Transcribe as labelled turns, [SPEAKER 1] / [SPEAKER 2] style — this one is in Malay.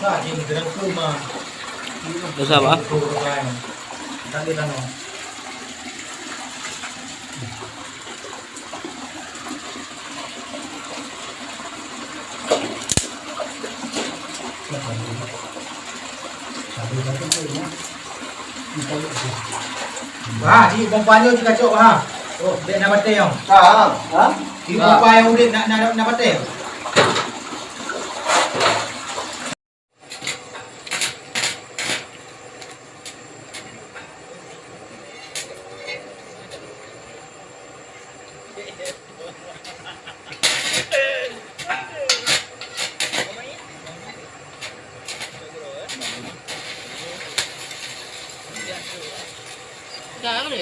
[SPEAKER 1] Ini gerak rumah.
[SPEAKER 2] Dosa ba?
[SPEAKER 1] Tadi tanong. Bah, di kompanyo juga cok ha. Oh, dia nak batai yang.
[SPEAKER 3] Ha?
[SPEAKER 1] Di kompanyo ulit nak batai.
[SPEAKER 2] Kaya ano